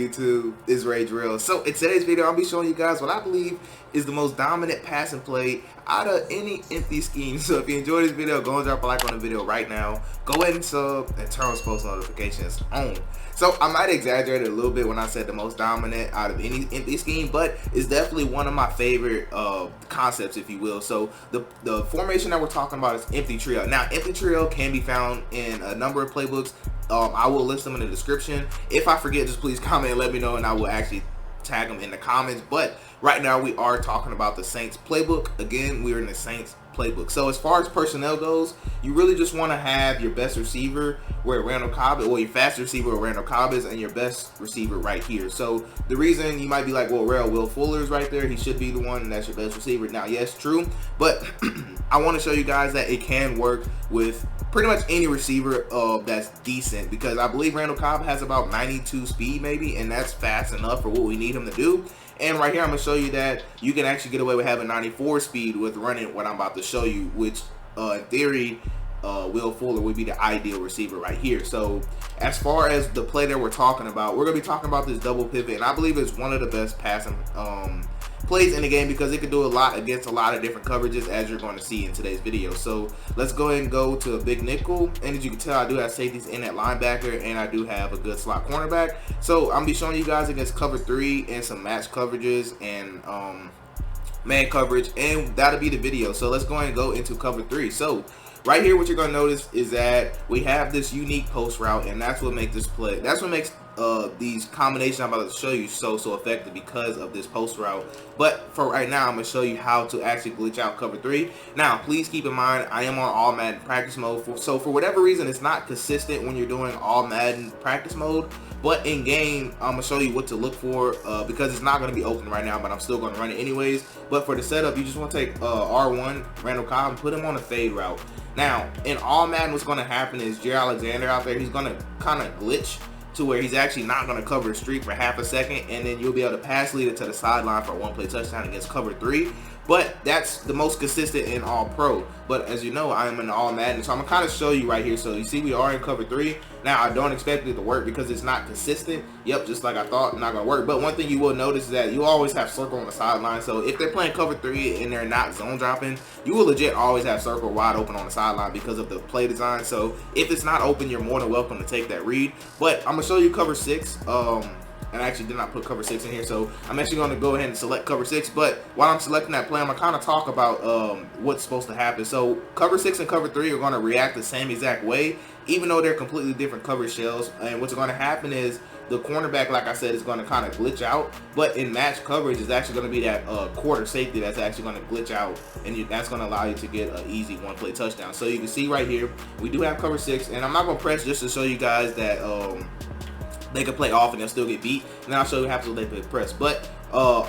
YouTube? It's Ray Drill. So in today's video, I'll be showing you guys what I believe is the most dominant passing play out of any empty scheme. So if you enjoyed this video, go and drop a like on the video right now. Go ahead and sub and turn on post notifications on. So I might exaggerate it a little bit when I said the most dominant out of any empty scheme, but it's definitely one of my favorite concepts, if you will. So the formation that we're talking about is empty trio. Now, empty trio can be found in a number of playbooks. I will list them in the description. If I forget, just please comment and let me know, and I will actually tag them in the comments. But right now we are talking about the Saints playbook. Again, we're in the Saints playbook. So as far as personnel goes, you really just want to have your best receiver where Randall Cobb is, or your fast receiver where Randall Cobb is, and your best receiver right here. So the reason you might be like, well, Will Fuller is right there, he should be the one, and that's your best receiver. Now, yes, true, but I want to show you guys that it can work with pretty much any receiver that's decent, because I believe Randall Cobb has about 92 speed maybe, and that's fast enough for what we need him to do. And right here, I'm going to show you that you can actually get away with having 94 speed with running what I'm about to show you, which in theory, Will Fuller would be the ideal receiver right here. So as far as the play that we're talking about, we're going to be talking about this double pivot, and I believe it's one of the best passing plays in the game, because it can do a lot against a lot of different coverages, as you're going to see in today's video. So let's go ahead and go to a big nickel, and as you can tell, I do have safeties in at linebacker, and I do have a good slot cornerback. So I'm gonna be showing you guys against cover 3 and some match coverages and man coverage, and that'll be the video. So let's go ahead and go into cover 3. So right here, what you're going to notice is that we have this unique post route, and that's what makes this play. That's what makes these combinations I'm about to show you so effective, because of this post route. But for right now, I'm going to show you how to actually glitch out cover 3. Now, please keep in mind, I am on all Madden practice mode. So for whatever reason, it's not consistent when you're doing all Madden practice mode. But in game, I'm going to show you what to look for, because it's not going to be open right now, but I'm still going to run it anyways. But for the setup, you just want to take R1, Randall Cobb, and put him on a fade route. Now, in all Madden, what's going to happen is Jaire Alexander out there, he's going to kind of glitch to where he's actually not going to cover a streak for half a second, and then you'll be able to pass lead it to the sideline for a one-play touchdown against cover 3. But that's the most consistent in all pro. But as you know, I am in all Madden, so I'm gonna kind of show you right here. So you see we are in cover 3. Now, I don't expect it to work because it's not consistent. Yep, just like I thought, not gonna work. But one thing you will notice is that you always have circle on the sideline. So if they're playing cover 3 and they're not zone dropping, you will legit always have circle wide open on the sideline because of the play design. So if it's not open, you're more than welcome to take that read. But I'm gonna show you cover 6. And I actually did not put cover 6 in here, so I'm actually going to go ahead and select cover 6. But while I'm selecting that play, I'm going to kind of talk about what's supposed to happen. So cover 6 and cover 3 are going to react the same exact way, even though they're completely different coverage shells. And what's going to happen is the cornerback, like I said, is going to kind of glitch out. But in match coverage, it's actually going to be that quarter safety that's actually going to glitch out, and that's going to allow you to get an easy one-play touchdown. So you can see right here, we do have cover 6, and I'm not going to press just to show you guys that they can play off and they'll still get beat, and then I'll show you how they play press. But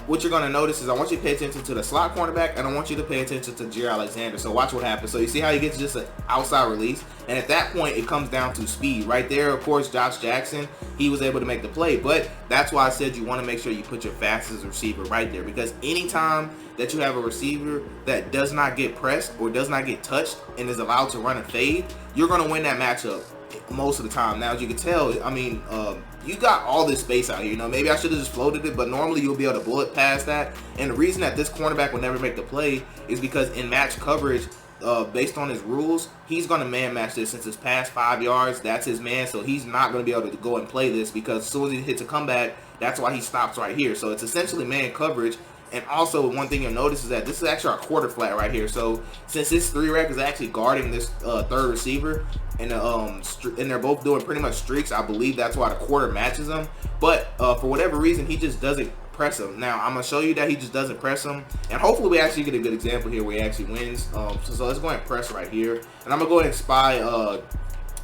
what you're going to notice is I want you to pay attention to the slot cornerback, and I want you to pay attention to Jaire Alexander. So watch what happens. So you see how he gets just an outside release, and at that point it comes down to speed. Right there, of course, Josh Jackson, he was able to make the play, but that's why I said you want to make sure you put your fastest receiver right there, because anytime that you have a receiver that does not get pressed or does not get touched and is allowed to run a fade, you're going to win that matchup most of the time. Now, as you can tell, I mean, you got all this space out here. You know, maybe I should have just floated it, but normally you'll be able to bullet past that. And the reason that this cornerback will never make the play is because in match coverage, based on his rules, he's going to man match this. Since it's past 5 yards, that's his man, so he's not going to be able to go and play this, because as soon as he hits a comeback, that's why he stops right here. So it's essentially man coverage. And also, one thing you'll notice is that this is actually our quarter flat right here. So since this 3-rec is actually guarding this third receiver, and they're both doing pretty much streaks, I believe that's why the quarter matches them. But for whatever reason, he just doesn't press him. Now, I'm going to show you that he just doesn't press him, and hopefully we actually get a good example here where he actually wins. So let's go ahead and press right here, and I'm going to go ahead and spy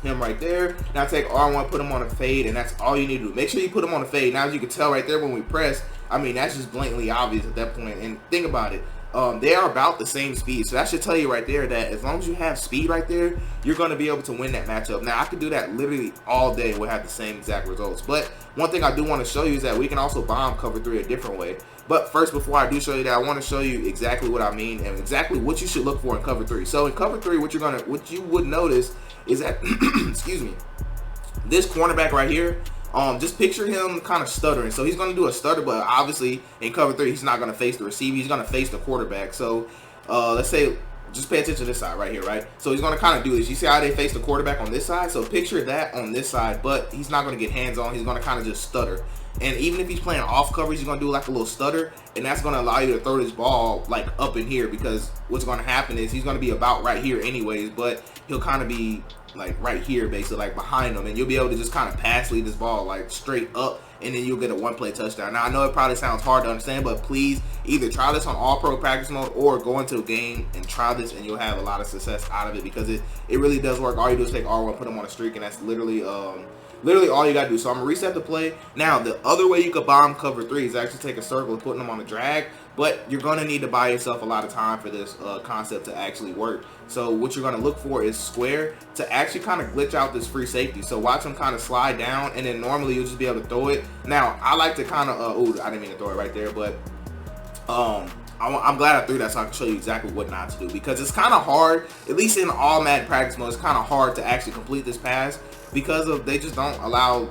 him right there. Now take R1, put him on a fade, and that's all you need to do. Make sure you put him on a fade. Now, as you can tell right there when we press, I mean, that's just blatantly obvious at that point. And think about it, they are about the same speed, so that should tell you right there that as long as you have speed right there, you're going to be able to win that matchup. Now, I could do that literally all day, we'll have the same exact results. But one thing I do want to show you is that we can also bomb cover 3 a different way. But first, before I do show you that, I want to show you exactly what I mean and exactly what you should look for in cover 3. So in cover 3, what you would notice is that excuse me, this cornerback right here, just picture him kind of stuttering. So he's going to do a stutter, but obviously in cover 3, he's not going to face the receiver. He's going to face the quarterback. So let's say, just pay attention to this side right here, right? So he's going to kind of do this. You see how they face the quarterback on this side? So picture that on this side, but he's not going to get hands on. He's going to kind of just stutter. And even if he's playing off coverage, he's going to do like a little stutter, and that's going to allow you to throw this ball like up in here, because what's going to happen is he's going to be about right here anyways, but he'll kind of be like right here, basically like behind him, and you'll be able to just kind of pass lead this ball like straight up, and then you'll get a one-play touchdown. Now I know it probably sounds hard to understand, but please either try this on all-pro practice mode or go into a game and try this, and you'll have a lot of success out of it, because it really does work. All you do is take R1, put him on a streak, and that's literally all you gotta do. So I'm gonna reset the play. Now the other way you could bomb cover 3 is actually take a circle and putting them on a drag, but you're gonna need to buy yourself a lot of time for this concept to actually work. So what you're gonna look for is square to actually kind of glitch out this free safety. So watch him kind of slide down, and then normally you'll just be able to throw it. Now I like to kind of oh, I didn't mean to throw it right there, but I'm glad I threw that so I can show you exactly what not to do, because it's kind of hard, at least in all Madden practice mode, it's kind of hard to actually complete this pass, because of they just don't allow,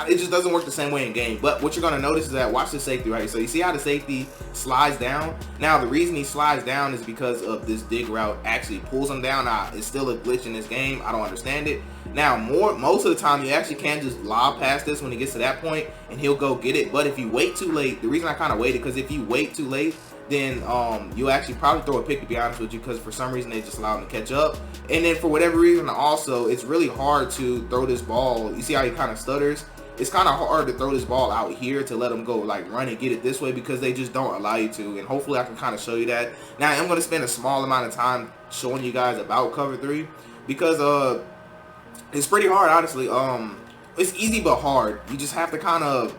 it just doesn't work the same way in game. But what you're going to notice is that, watch the safety right here. So you see how the safety slides down? Now the reason he slides down is because of this dig route actually pulls him down. Now it's still a glitch in this game, I don't understand it. Now most of the time you actually can just lob past this when he gets to that point, and he'll go get it. But if you wait too late, the reason I kind of waited, because if you wait too late, then you'll actually probably throw a pick, to be honest with you, because for some reason they just allow him to catch up. And then for whatever reason also, it's really hard to throw this ball. You see how he kind of stutters? It's kind of hard to throw this ball out here to let him go like run and get it this way, because they just don't allow you to. And hopefully I can kind of show you that. Now I'm going to spend a small amount of time showing you guys about cover 3, because it's pretty hard, honestly. It's easy but hard. You just have to kind of,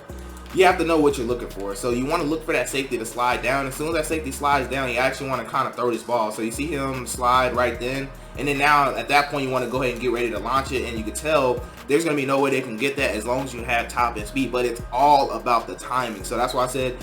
you have to know what you're looking for. So you want to look for that safety to slide down. As soon as that safety slides down, you actually want to kind of throw this ball. So you see him slide right then, and then now at that point you want to go ahead and get ready to launch it, and you can tell there's going to be no way they can get that as long as you have top end speed. But it's all about the timing. So that's why I said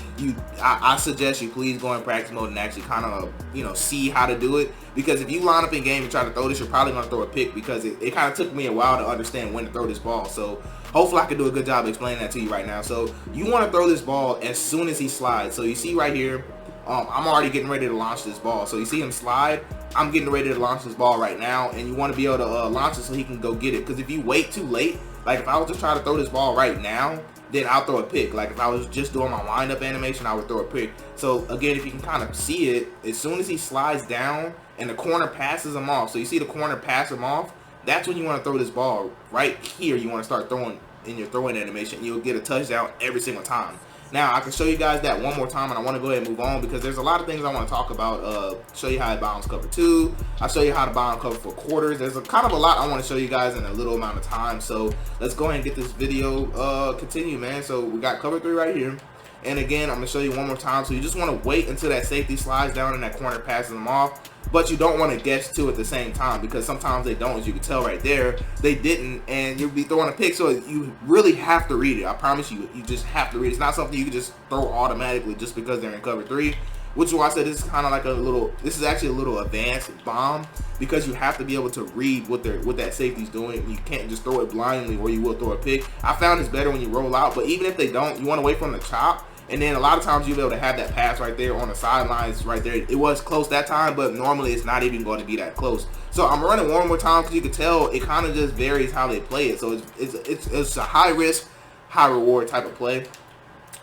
I suggest you please go in practice mode and actually kind of, you know, see how to do it, because if you line up in game and try to throw this, you're probably going to throw a pick, because it kind of took me a while to understand when to throw this ball. So hopefully I can do a good job explaining that to you right now. So you want to throw this ball as soon as he slides. So you see right here, I'm already getting ready to launch this ball. So you see him slide, I'm getting ready to launch this ball right now, and you want to be able to launch it so he can go get it. Because if you wait too late, like if I was just trying to throw this ball right now, then I'll throw a pick. Like if I was just doing my wind-up animation, I would throw a pick. So again, if you can kind of see it, as soon as he slides down and the corner passes him off, so you see the corner pass him off, that's when you want to throw this ball right here. You want to start throwing in your throwing animation. You'll get a touchdown every single time. Now I can show you guys that one more time, and I want to go ahead and move on, because there's a lot of things I want to talk about. Show you how to bounce cover 2. I'll show you how to bounce cover for quarters. There's a kind of a lot I want to show you guys in a little amount of time. So let's go ahead and get this video continue, man. So we got cover 3 right here. And again, I'm going to show you one more time. So you just want to wait until that safety slides down and that corner passes them off. But you don't want to guess two at the same time, because sometimes they don't, as you can tell right there. They didn't, and you'll be throwing a pick. So you really have to read it. I promise you, you just have to read it. It's not something you can just throw automatically just because they're in cover 3. Which is why I said this is kind of like a little, this is actually a little advanced bomb, because you have to be able to read what that safety's doing. You can't just throw it blindly, or you will throw a pick. I found it's better when you roll out, but even if they don't, you want to wait for them to chop. And then a lot of times you'll be able to have that pass right there on the sidelines right there. It was close that time, but normally it's not even going to be that close. So I'm running one more time, because you can tell it kind of just varies how they play it. So it's a high risk, high reward type of play.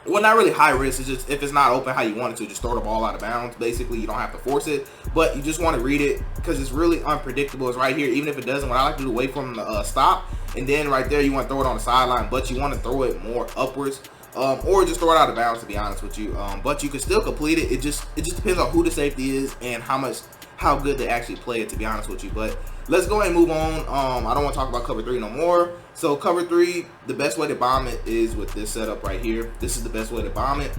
Well, not really high risk. It's just if it's not open how you want it to, just throw the ball out of bounds. Basically, you don't have to force it, but you just want to read it, because it's really unpredictable. It's right here. Even if it doesn't, what I like to do is wait for them to stop, and then right there you want to throw it on the sideline, but you want to throw it more upwards. Or just throw it out of bounds, to be honest with you. But you can still complete it. It just depends on who the safety is and how good they actually play it, to be honest with you. But let's go ahead and move on. I don't want to talk about cover 3 no more. So cover 3, the best way to bomb it is with this setup right here. This is the best way to bomb it,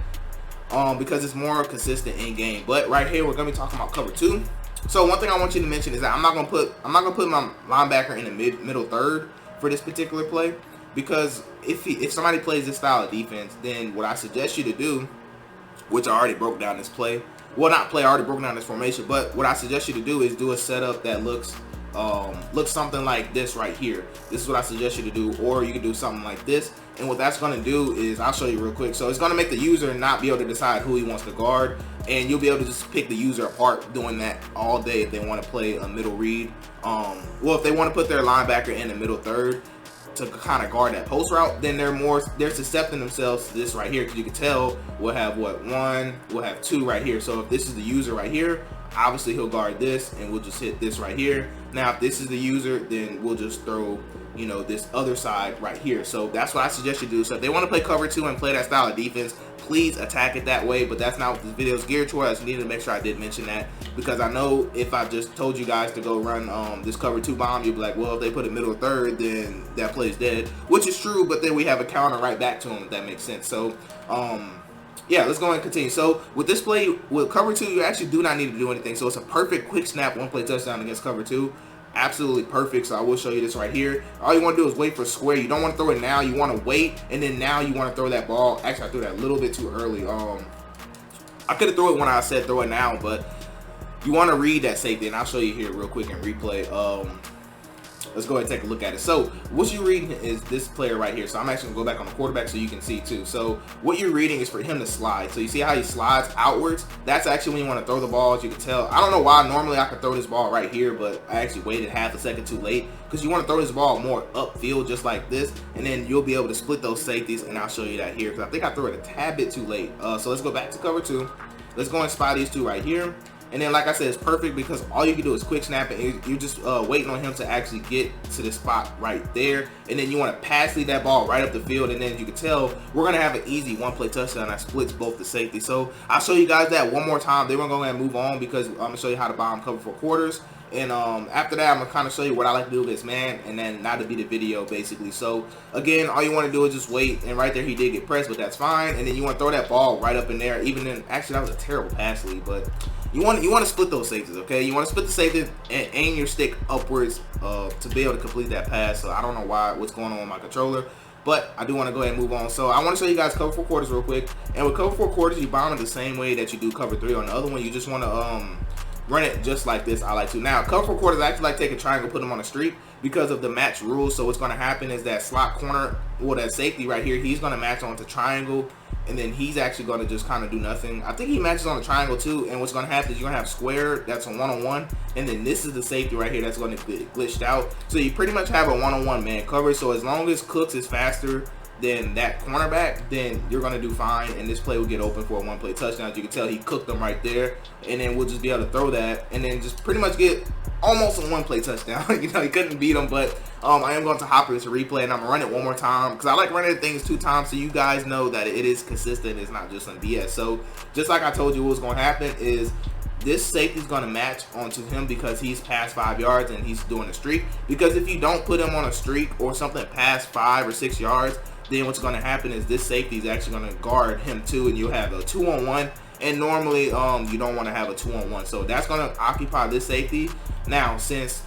because it's more consistent in game. But right here we're gonna be talking about cover 2. So one thing I want you to mention is that I'm not gonna put my linebacker in the middle third for this particular play. Because if somebody plays this style of defense, then what I suggest you to do, which I already broke down this play, well, not play, I already broke down this formation, but what I suggest you to do is do a setup that looks something like this right here. This is what I suggest you to do, or you can do something like this. And what that's going to do is, I'll show you real quick. So it's going to make the user not be able to decide who he wants to guard, and you'll be able to just pick the user apart doing that all day if they want to play a middle read. Well, if they want to put their linebacker in the middle third to kind of guard that post route, then they're susceptible themselves to this right here, because you can tell we'll have we'll have 2 right here. So if this is the user right here, obviously he'll guard this, and we'll just hit this right here. Now if this is the user, then we'll just throw, you know, this other side right here. So that's what I suggest you do. So if they want to play cover 2 and play that style of defense, please attack it that way. But that's not what this video is geared toward. I just needed to make sure I did mention that, because I know if I just told you guys to go run this cover 2 bomb, you'd be like, well, if they put a middle third, then that play's dead, which is true. But then we have a counter right back to them, if that makes sense. So yeah, let's go and continue. So with this play, with cover 2, you actually do not need to do anything. So it's a perfect quick snap, 1 play touchdown against cover 2. Absolutely perfect. So I will show you this right here. All you want to do is wait for square. You don't want to throw it now. You want to wait, and then now you want to throw that ball. Actually, I threw that a little bit too early. I could have thrown it when I said throw it now, but you want to read that safety, and I'll show you here real quick in replay. Let's go ahead and take a look at it. So what you're reading is this player right here. So I'm actually gonna go back on the quarterback so you can see too. So what you're reading is for him to slide. So you see how he slides outwards? That's actually when you want to throw the ball. As you can tell, I don't know why normally I could throw this ball right here, but I actually waited half a second too late, because you want to throw this ball more upfield just like this, and then you'll be able to split those safeties, and I'll show you that here, because I think I threw it a tad bit too late. So let's go back to cover 2. Let's go and spy these 2 right here. And then, like I said, it's perfect because all you can do is quick snap it, and you're just waiting on him to actually get to the spot right there. And then you want to pass lead that ball right up the field, and then as you can tell, we're going to have an easy 1 play touchdown that splits both the safety. So I'll show you guys that one more time. Then we're going to move on, because I'm going to show you how to bomb cover 4 quarters. And after that, I'm going to kind of show you what I like to do with this man, and then not to be the video, basically. So, again, all you want to do is just wait. And right there, he did get pressed, but that's fine. And then you want to throw that ball right up in there. Even in, actually, that was a terrible pass lead, but you want to split those safeties, okay? You want to split the safety and aim your stick upwards to be able to complete that pass. So I don't know what's going on with my controller, but I do want to go ahead and move on. So I want to show you guys cover 4 quarters real quick. And with cover 4 quarters, you bomb it the same way that you do cover 3. On the other one, you just want to run it just like this. I like to. Now, cover 4 quarters, I actually like take a triangle, put them on a streak because of the match rules. So what's going to happen is that slot corner, well, that safety right here, he's going to match onto triangle, and then he's actually going to just kind of do nothing. I think he matches on the triangle too, and what's going to happen is you're going to have square, that's a 1-on-1, and then this is the safety right here that's going to get glitched out. So you pretty much have a 1-on-1 man coverage. So as long as Cooks is faster than that cornerback, then you're going to do fine, and this play will get open for a 1 play touchdown. As you can tell, he cooked them right there, and then we'll just be able to throw that and then just pretty much get almost a 1 play touchdown. You know, he couldn't beat him, but I am going to hop into replay, and I'm going to run it one more time because I like running things 2 times so you guys know that it is consistent. It's not just some BS. So just like I told you, what's going to happen is this safety is going to match onto him because he's past 5 yards and he's doing a streak. Because if you don't put him on a streak or something past 5 or 6 yards, then what's going to happen is this safety is actually going to guard him too, and you'll have a 2-on-1. And normally you don't want to have a 2-on-1, so that's going to occupy this safety. Now, since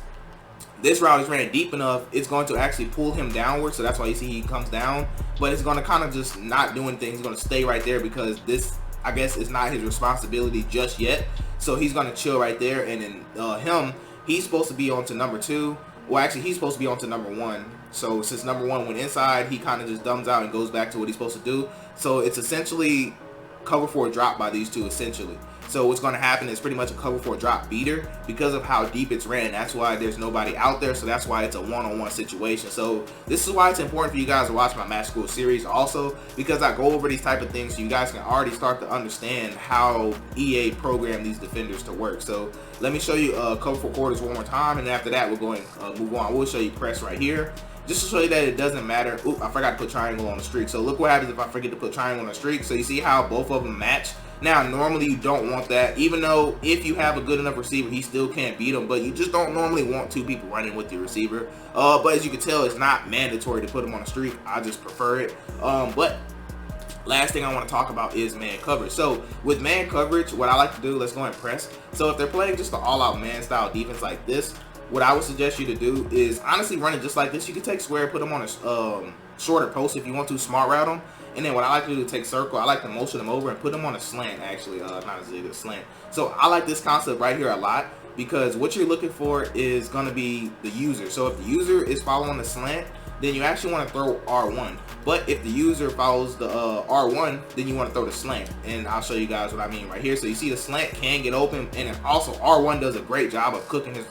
this route is ran deep enough, it's going to actually pull him downward, so that's why you see he comes down. But it's going to kind of just not do anything. He's going to stay right there because this, I guess, is not his responsibility just yet. So he's going to chill right there, and then he's supposed to be on to number 2. Well, actually, he's supposed to be on to number 1. So since number 1 went inside, he kind of just dumbs out and goes back to what he's supposed to do. So it's essentially cover 4 drop by these 2, essentially. So what's going to happen is pretty much a cover 4 drop beater because of how deep it's ran. That's why there's nobody out there. So that's why it's a 1-on-1 situation. So this is why it's important for you guys to watch my Match School series also, because I go over these type of things so you guys can already start to understand how EA programmed these defenders to work. So let me show you cover 4 quarters one more time, and after that we're going to move on. We'll show you press right here, just to show you that it doesn't matter. Oop, I forgot to put triangle on the streak. So look what happens if I forget to put triangle on the streak. So you see how both of them match. Now, normally you don't want that, even though if you have a good enough receiver, he still can't beat him, but you just don't normally want 2 people running with your receiver. But as you can tell, it's not mandatory to put him on a streak. I just prefer it. But last thing I want to talk about is man coverage. So with man coverage, what I like to do, let's go and press. So if they're playing just an all-out man style defense like this, what I would suggest you to do is honestly run it just like this. You can take square, put them on a shorter post if you want to, smart route them. And then what I like to do is take circle. I like to motion them over and put them on a slant, actually, not a zig, a slant. So I like this concept right here a lot because what you're looking for is going to be the user. So if the user is following the slant, then you actually want to throw R1. But if the user follows the R1, then you want to throw the slant. And I'll show you guys what I mean right here. So you see the slant can get open, and then also R1 does a great job of cooking his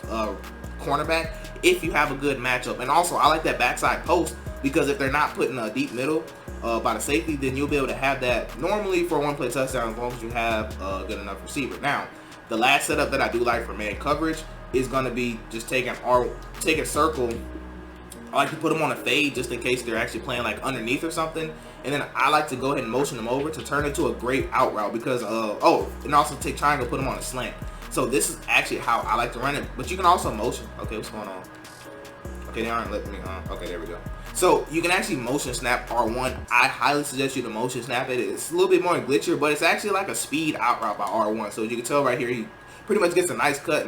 cornerback if you have a good matchup. And also I like that backside post, because if they're not putting a deep middle by the safety, then you'll be able to have that normally for a one-play touchdown as long as you have a good enough receiver. Now, the last setup that I do like for man coverage is going to be just taking circle. I like to put them on a fade just in case they're actually playing like underneath or something, and then I like to go ahead and motion them over to turn into a great out route, because and also take triangle, put them on a slant. So this is actually how I like to run it, but you can also motion. Okay, what's going on? Okay, they aren't letting me okay, there we go. So you can actually motion snap R1. I highly suggest you to motion snap it. It's a little bit more glitchier, but it's actually like a speed out route by R1. So you can tell right here, he pretty much gets a nice cut,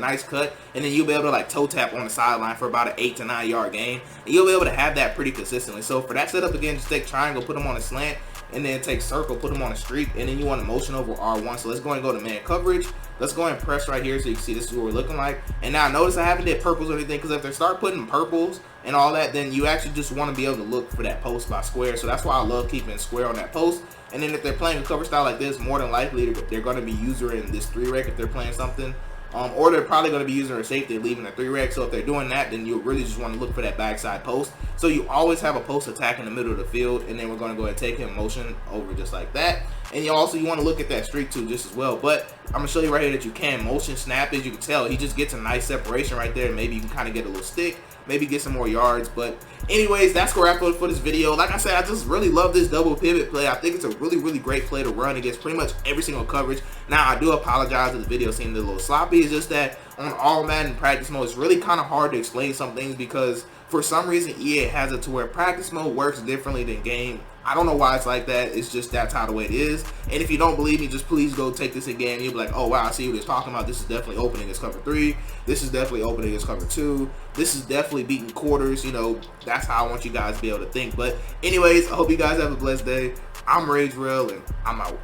and then you'll be able to like toe tap on the sideline for about an 8 to 9 yard gain, and you'll be able to have that pretty consistently. So for that setup, again, just take triangle, put them on a slant, and then take circle, put them on a streak, and then you want to motion over R1. So let's go and go to man coverage. Let's go and press right here so you can see this is what we're looking like. And now notice I haven't did purples or anything, because if they start putting purples and all that, then you actually just want to be able to look for that post by square. So that's why I love keeping square on that post. And then if they're playing a cover style like this, more than likely they're going to be using this 3-rec if they're playing something. Or they're probably going to be using a safety and leaving a 3-rec. So if they're doing that, then you really just want to look for that backside post. So you always have a post attack in the middle of the field, and then we're going to go ahead and take him motion over just like that. And you want to look at that streak too just as well. But I'm going to show you right here that you can motion snap. As you can tell, he just gets a nice separation right there. Maybe you can kind of get a little stick, maybe get some more yards. But anyways, that's where I put for this video. Like I said, I just really love this double pivot play. I think it's a really great play to run against pretty much every single coverage. Now, I do apologize if the video seemed a little sloppy. It's just that on all Madden practice mode, it's really kind of hard to explain some things, because for some reason EA has it to where practice mode works differently than game. I don't know why it's like that. It's just that's how the way it is. And if you don't believe me, just please go take this in game. You'll be like, oh wow, I see what it's talking about. This is definitely opening against cover 3. This is definitely opening against cover 2. This is definitely beating quarters. You know, that's how I want you guys to be able to think. But anyways, I hope you guys have a blessed day. I'm Rage Real, and I'm out.